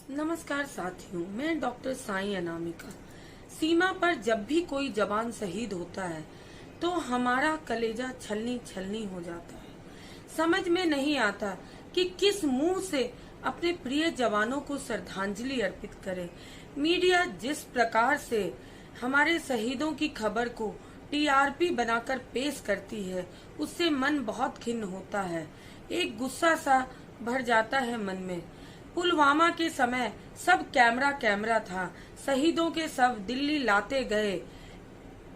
नमस्कार साथियों, मैं डॉक्टर साई अनामिका। सीमा पर जब भी कोई जवान शहीद होता है तो हमारा कलेजा छलनी छलनी हो जाता है। समझ में नहीं आता कि किस मुंह से अपने प्रिय जवानों को श्रद्धांजलि अर्पित करे। मीडिया जिस प्रकार से हमारे शहीदों की खबर को टीआरपी बनाकर पेश करती है, उससे मन बहुत खिन्न होता है। एक गुस्सा सा भर जाता है मन में। पुलवामा के समय सब कैमरा था। शहीदों के शव दिल्ली लाते गए।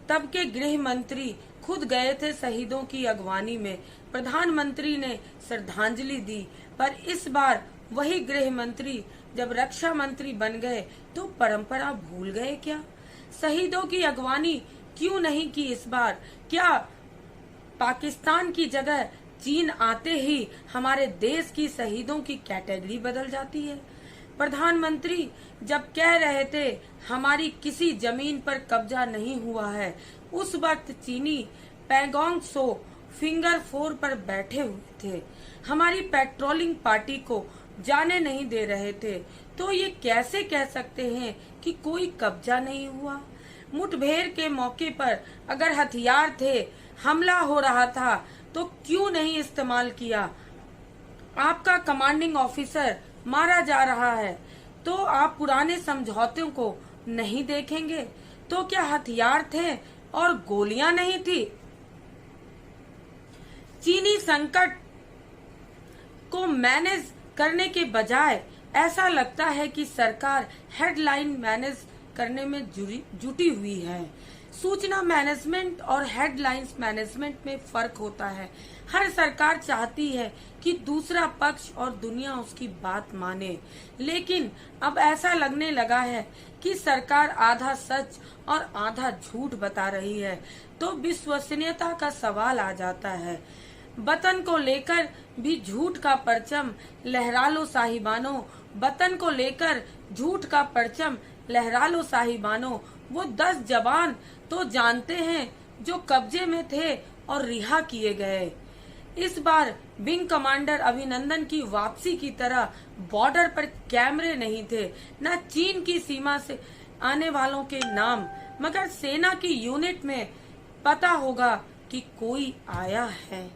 तब के गृह मंत्री खुद गए थे शहीदों की अगवानी में। प्रधानमंत्री ने श्रद्धांजलि दी, पर इस बार वही गृह मंत्री जब रक्षा मंत्री बन गए तो परंपरा भूल गए क्या? शहीदों की अगवानी क्यों नहीं की इस बार? क्या पाकिस्तान की जगह चीन आते ही हमारे देश की शहीदों की कैटेगरी बदल जाती है? प्रधानमंत्री जब कह रहे थे हमारी किसी जमीन पर कब्जा नहीं हुआ है, उस वक्त चीनी पैंगोंग सो फिंगर 4 पर बैठे हुए थे, हमारी पेट्रोलिंग पार्टी को जाने नहीं दे रहे थे। तो ये कैसे कह सकते हैं कि कोई कब्जा नहीं हुआ? मुठभेड़ के मौके पर अगर हथियार थे, हमला हो रहा था, तो क्यों नहीं इस्तेमाल किया? आपका कमांडिंग ऑफिसर मारा जा रहा है तो आप पुराने समझौतों को नहीं देखेंगे? तो क्या हथियार थे और गोलियां नहीं थी? चीनी संकट को मैनेज करने के बजाय ऐसा लगता है कि सरकार हेडलाइन मैनेज करने में जुटी हुई है। सूचना मैनेजमेंट और हेडलाइंस मैनेजमेंट में फर्क होता है। हर सरकार चाहती है कि दूसरा पक्ष और दुनिया उसकी बात माने, लेकिन अब ऐसा लगने लगा है कि सरकार आधा सच और आधा झूठ बता रही है, तो विश्वसनीयता का सवाल आ जाता है। वतन को लेकर भी झूठ का परचम लहरा लो साहिबानों, वतन को लेकर झूठ का परचम लहरा लो साहिबानों। वो 10 जवान तो जानते हैं जो कब्जे में थे और रिहा किए गए। इस बार विंग कमांडर अभिनंदन की वापसी की तरह बॉर्डर पर कैमरे नहीं थे, न चीन की सीमा से आने वालों के नाम, मगर सेना की यूनिट में पता होगा कि कोई आया है।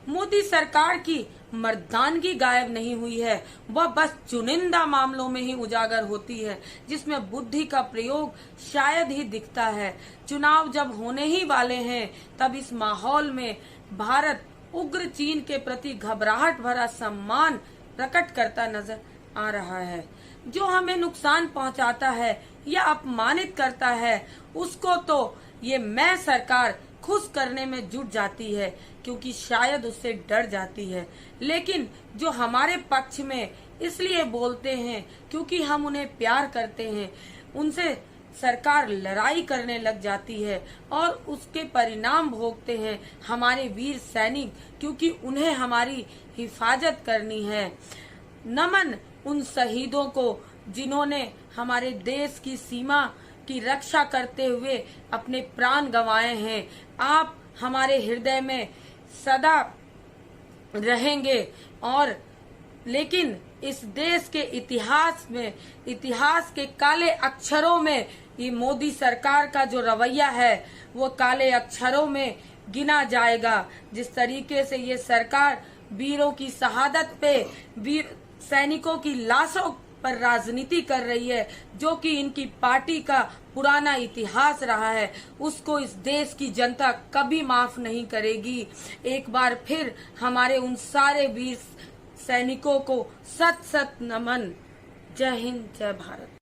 मोदी सरकार की मर्दानगी गायब नहीं हुई है, वह बस चुनिंदा मामलों में ही उजागर होती है, जिसमें बुद्धि का प्रयोग शायद ही दिखता है। चुनाव जब होने ही वाले हैं, तब इस माहौल में भारत उग्र चीन के प्रति घबराहट भरा सम्मान प्रकट करता नजर आ रहा है। जो हमें नुकसान पहुंचाता है या अपमानित करता है, उसको तो ये मैं सरकार खुश करने में जुट जाती है, क्योंकि शायद उससे डर जाती है। लेकिन जो हमारे पक्ष में इसलिए बोलते हैं क्योंकि हम उन्हें प्यार करते हैं, उनसे सरकार लड़ाई करने लग जाती है और उसके परिणाम भोगते हैं हमारे वीर सैनिक, क्योंकि उन्हें हमारी हिफाजत करनी है। नमन उन शहीदों को जिन्होंने हमारे देश की सीमा की रक्षा करते हुए अपने प्राण गंवाए हैं। आप हमारे हृदय में सदा रहेंगे, और लेकिन इस देश के इतिहास में, इतिहास के काले अक्षरों में ये मोदी सरकार का जो रवैया है वो काले अक्षरों में गिना जाएगा। जिस तरीके से ये सरकार वीरों की शहादत पे, वीर सैनिकों की लाशों पर राजनीति कर रही है, जो कि इनकी पार्टी का पुराना इतिहास रहा है, उसको इस देश की जनता कभी माफ नहीं करेगी। एक बार फिर हमारे उन सारे वीर सैनिकों को सत सत नमन। जय हिंद, जय भारत।